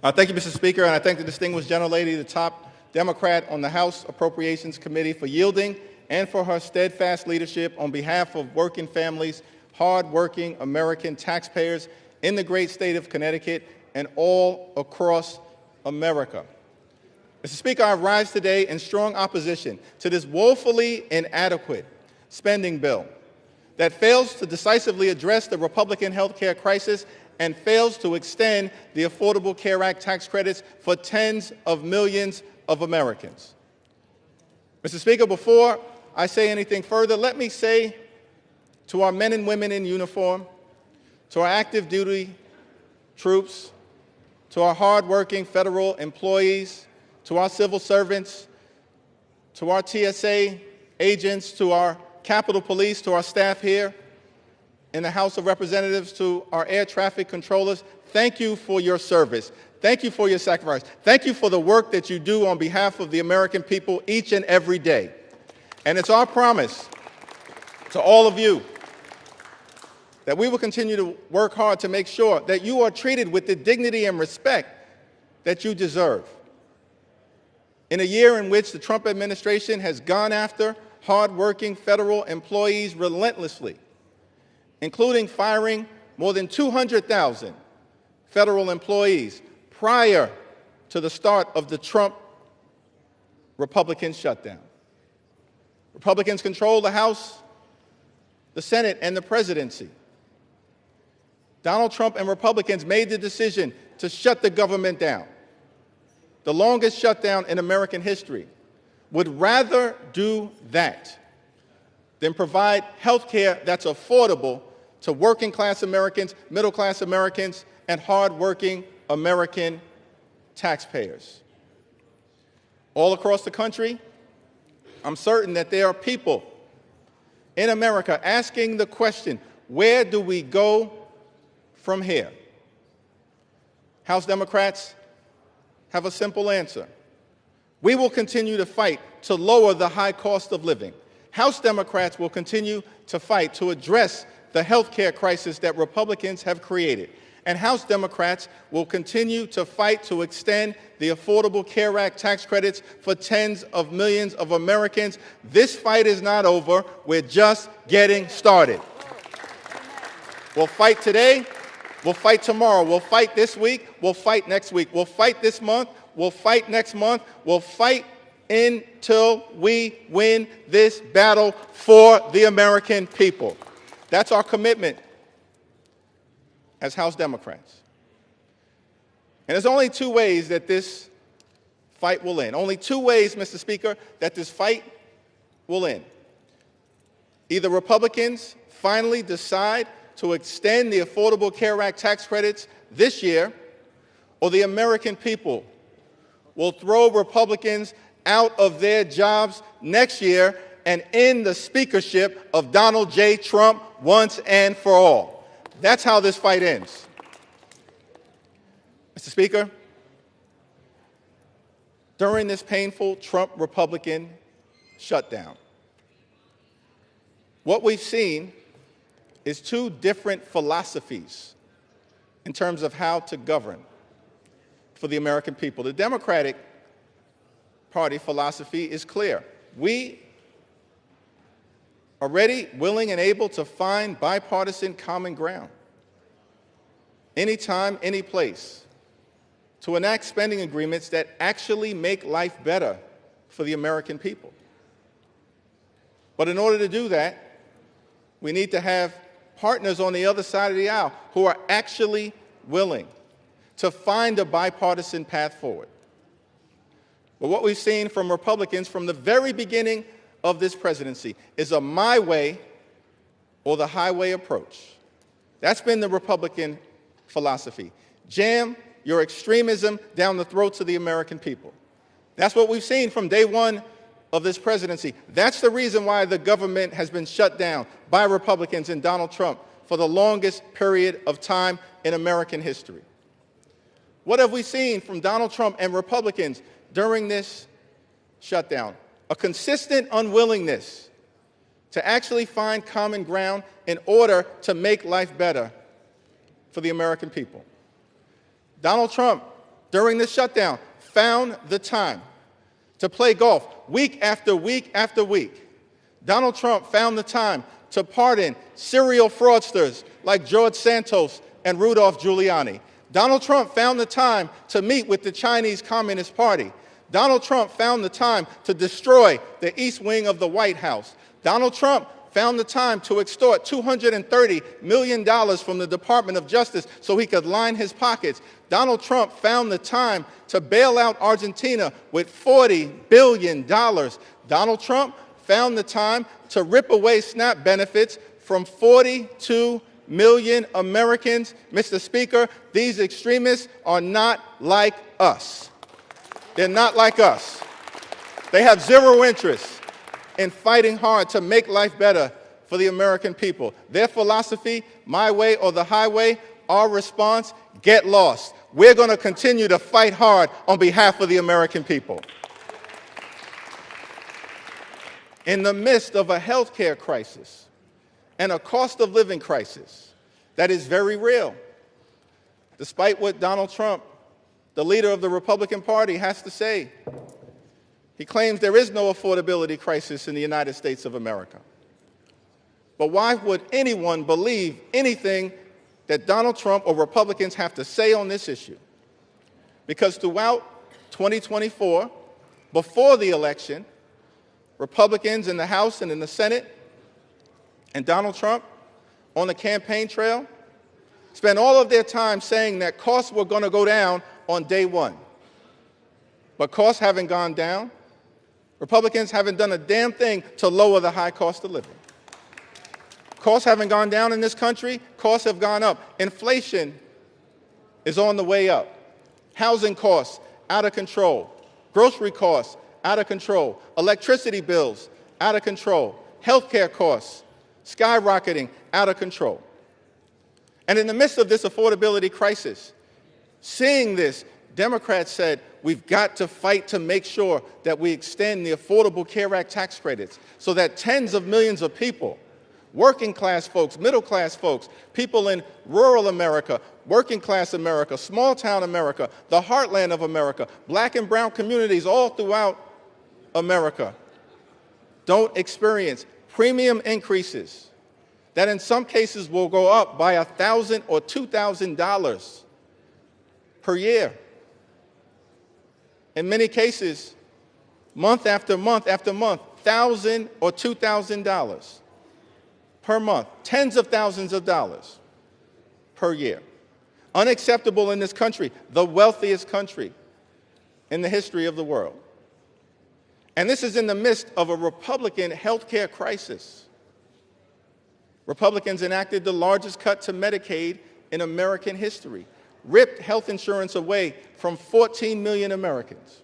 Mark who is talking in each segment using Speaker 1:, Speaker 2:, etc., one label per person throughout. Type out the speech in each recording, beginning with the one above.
Speaker 1: Thank you, Mr. Speaker, and I thank the distinguished gentlelady, the top Democrat on the House Appropriations Committee, for yielding and for her steadfast leadership on behalf of working families, hard-working American taxpayers in the great state of Connecticut and all across America. Mr. Speaker, I rise today in strong opposition to this woefully inadequate spending bill that fails to decisively address the Republican health care crisis and fails to extend the Affordable Care Act tax credits for tens of millions of Americans. Mr. Speaker, before I say anything further, let me say to our men and women in uniform, to our active duty troops, to our hardworking federal employees, to our civil servants, to our TSA agents, to our Capitol Police, to our staff here in the House of Representatives, to our air traffic controllers, thank you for your service. Thank you for your sacrifice. Thank you for the work that you do on behalf of the American people each and every day. And it's our promise to all of you that we will continue to work hard to make sure that you are treated with the dignity and respect that you deserve. In a year in which the Trump administration has gone after hardworking federal employees relentlessly, including firing more than 200,000 federal employees prior to the start of the Trump Republican shutdown. Republicans control the House, the Senate, and the presidency. Donald Trump and Republicans made the decision to shut the government down, the longest shutdown in American history. Would rather do that than provide health care that's affordable to working-class Americans, middle-class Americans, and hard-working American taxpayers. All across the country, I'm certain that there are people in America asking the question, where do we go from here? House Democrats have a simple answer. We will continue to fight to lower the high cost of living. House Democrats will continue to fight to address the health care crisis that Republicans have created. And House Democrats will continue to fight to extend the Affordable Care Act tax credits for tens of millions of Americans. This fight is not over. We're just getting started. We'll fight today. We'll fight tomorrow. We'll fight this week. We'll fight next week. We'll fight this month. We'll fight next month. We'll fight until we win this battle for the American people. That's our commitment as House Democrats. And there's only two ways that this fight will end. Only two ways, Mr. Speaker, that this fight will end. Either Republicans finally decide to extend the Affordable Care Act tax credits this year, or the American people will throw Republicans out of their jobs next year and end the speakership of Donald J. Trump once and for all. That's how this fight ends. Mr. Speaker, during this painful Trump Republican shutdown, what we've seen is two different philosophies in terms of how to govern for the American people. The Democratic Party philosophy is clear. We are ready, willing, and able to find bipartisan common ground anytime, any place, to enact spending agreements that actually make life better for the American people. But in order to do that, we need to have partners on the other side of the aisle who are actually willing to find a bipartisan path forward. But what we've seen from Republicans from the very beginning of this presidency is a my way or the highway approach. That's been the Republican philosophy. Jam your extremism down the throats of the American people. That's what we've seen from day one of this presidency. That's the reason why the government has been shut down by Republicans and Donald Trump for the longest period of time in American history. What have we seen from Donald Trump and Republicans during this shutdown? A consistent unwillingness to actually find common ground in order to make life better for the American people. Donald Trump during the shutdown, found the time to play golf week after week after week. Donald Trump found the time to pardon serial fraudsters like George Santos and Rudolph Giuliani. Donald Trump found the time to meet with the Chinese Communist Party. Donald Trump found the time to destroy the East Wing of the White House. Donald Trump found the time to extort $230 million from the Department of Justice so he could line his pockets. Donald Trump found the time to bail out Argentina with $40 billion. Donald Trump found the time to rip away SNAP benefits from 42 million Americans. Mr. Speaker, these extremists are not like us. They're not like us. They have zero interest in fighting hard to make life better for the American people. Their philosophy, my way or the highway, our response, get lost. We're going to continue to fight hard on behalf of the American people. In the midst of a health care crisis and a cost of living crisis that is very real, despite what Donald Trump, the leader of the Republican Party, has to say, he claims there is no affordability crisis in the United States of America. But why would anyone believe anything that Donald Trump or Republicans have to say on this issue? Because throughout 2024, before the election, Republicans in the House and in the Senate and Donald Trump on the campaign trail spent all of their time saying that costs were going to go down on day one. But costs haven't gone down. Republicans haven't done a damn thing to lower the high cost of living. Costs haven't gone down in this country. Costs have gone up. Inflation is on the way up. Housing costs, out of control. Grocery costs, out of control. Electricity bills, out of control. Healthcare costs, skyrocketing, out of control. And in the midst of this affordability crisis, seeing this, Democrats said, we've got to fight to make sure that we extend the Affordable Care Act tax credits so that tens of millions of people, working class folks, middle class folks, people in rural America, working class America, small town America, the heartland of America, black and brown communities all throughout America, don't experience premium increases that in some cases will go up by $1,000 or $2,000 per year. In many cases, month after month after month, $1,000 or $2,000 per month, tens of thousands of dollars per year. Unacceptable in this country, the wealthiest country in the history of the world. And this is in the midst of a Republican health care crisis. Republicans enacted the largest cut to Medicaid in American history, ripped health insurance away from 14 million Americans.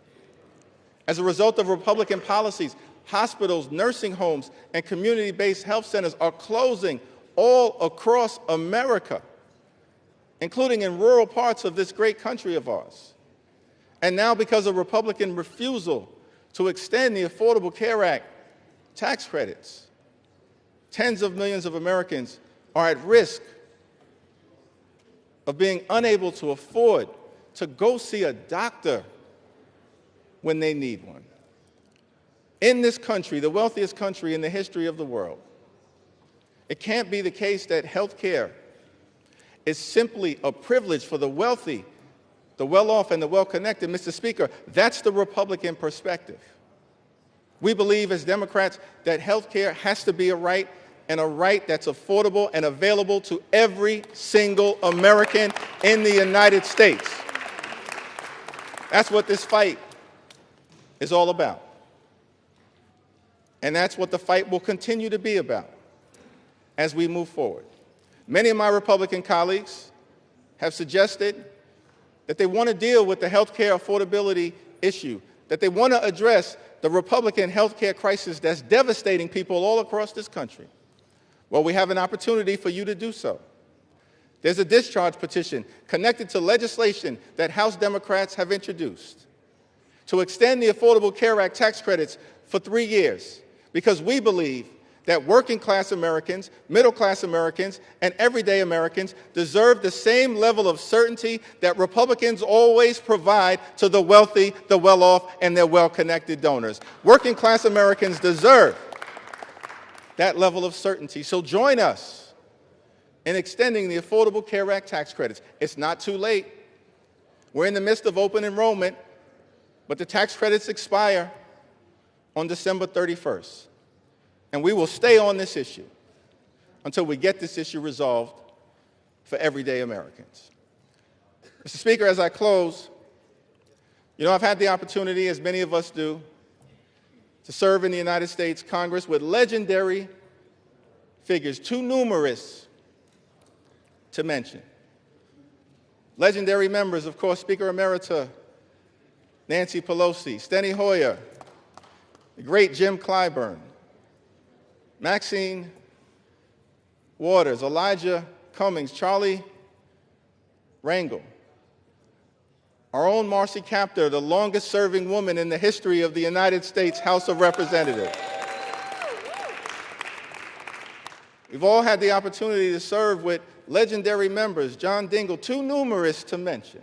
Speaker 1: As a result of Republican policies, hospitals, nursing homes, and community-based health centers are closing all across America, including in rural parts of this great country of ours. And now, because of Republican refusal to extend the Affordable Care Act tax credits, tens of millions of Americans are at risk of being unable to afford to go see a doctor when they need one. In this country, the wealthiest country in the history of the world, it can't be the case that health care is simply a privilege for the wealthy, the well-off, and the well-connected. Mr. Speaker, that's the Republican perspective. We believe as Democrats that health care has to be a right, and a right that's affordable and available to every single American in the United States. That's what this fight is all about. And that's what the fight will continue to be about as we move forward. Many of my Republican colleagues have suggested that they want to deal with the health care affordability issue, that they want to address the Republican health care crisis that's devastating people all across this country. Well, we have an opportunity for you to do so. There's a discharge petition connected to legislation that House Democrats have introduced to extend the Affordable Care Act tax credits for 3 years, because we believe that working class Americans, middle class Americans, and everyday Americans deserve the same level of certainty that Republicans always provide to the wealthy, the well-off, and their well-connected donors. Working class Americans deserve that level of certainty. So join us in extending the Affordable Care Act tax credits. It's not too late. We're in the midst of open enrollment, but the tax credits expire on December 31st. And we will stay on this issue until we get this issue resolved for everyday Americans. Mr. Speaker, as I close, I've had the opportunity, as many of us do, to serve in the United States Congress with legendary figures, too numerous to mention. Legendary members, of course, Speaker Emerita Nancy Pelosi, Steny Hoyer, the great Jim Clyburn, Maxine Waters, Elijah Cummings, Charlie Rangel, our own Marcy Kaptur, the longest-serving woman in the history of the United States House of Representatives. We've all had the opportunity to serve with legendary members, John Dingell, too numerous to mention.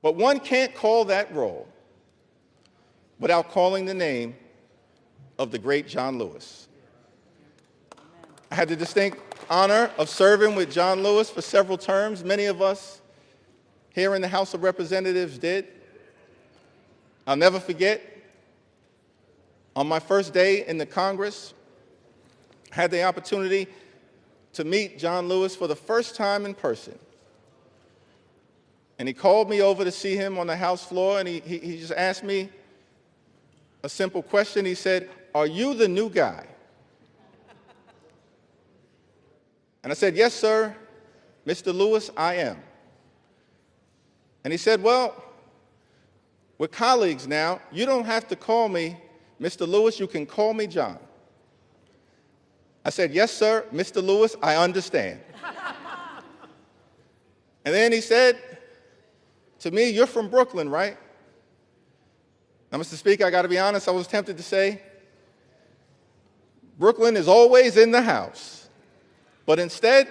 Speaker 1: But one can't call that roll without calling the name of the great John Lewis. I had the distinct honor of serving with John Lewis for several terms. Many of us here in the House of Representatives did. I'll never forget, on my first day in the Congress, I had the opportunity to meet John Lewis for the first time in person. And he called me over to see him on the House floor, and he just asked me a simple question. He said, "Are you the new guy?" And I said, "Yes, sir, Mr. Lewis, I am." And he said, "Well, we're colleagues now. You don't have to call me Mr. Lewis. You can call me John." I said, "Yes, sir, Mr. Lewis, I understand." And then he said to me, "You're from Brooklyn, right?" Now, Mr. Speaker, I got to be honest, I was tempted to say, Brooklyn is always in the house. But instead,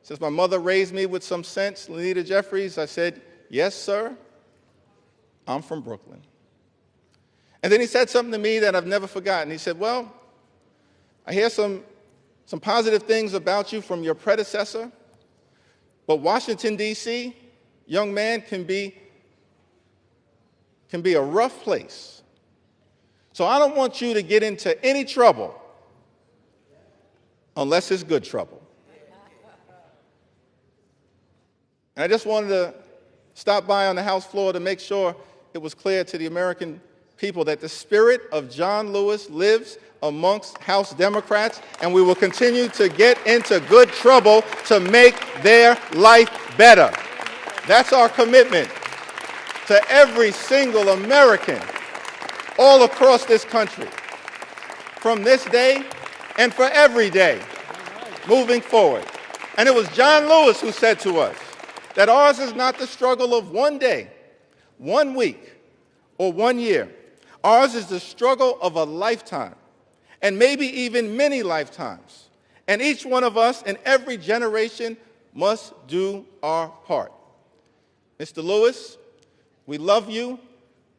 Speaker 1: since my mother raised me with some sense, Leader Jeffries, I said, "Yes, sir, I'm from Brooklyn." And then he said something to me that I've never forgotten. He said, "Well, I hear some positive things about you from your predecessor, but Washington, D.C., young man, can be a rough place. So I don't want you to get into any trouble unless it's good trouble." And I just wanted to stop by on the House floor to make sure it was clear to the American people that the spirit of John Lewis lives amongst House Democrats, and we will continue to get into good trouble to make their life better. That's our commitment to every single American all across this country, from this day and for every day moving forward. And it was John Lewis who said to us that ours is not the struggle of one day, 1 week, or 1 year. Ours is the struggle of a lifetime, and maybe even many lifetimes. And each one of us in every generation must do our part. Mr. Lewis, we love you.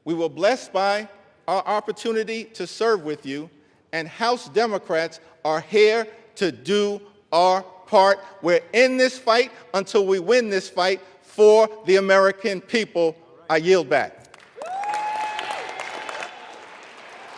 Speaker 1: We were blessed by our opportunity to serve with you, and House Democrats are here to do our part. We're in this fight until we win this fight for the American people. I yield back.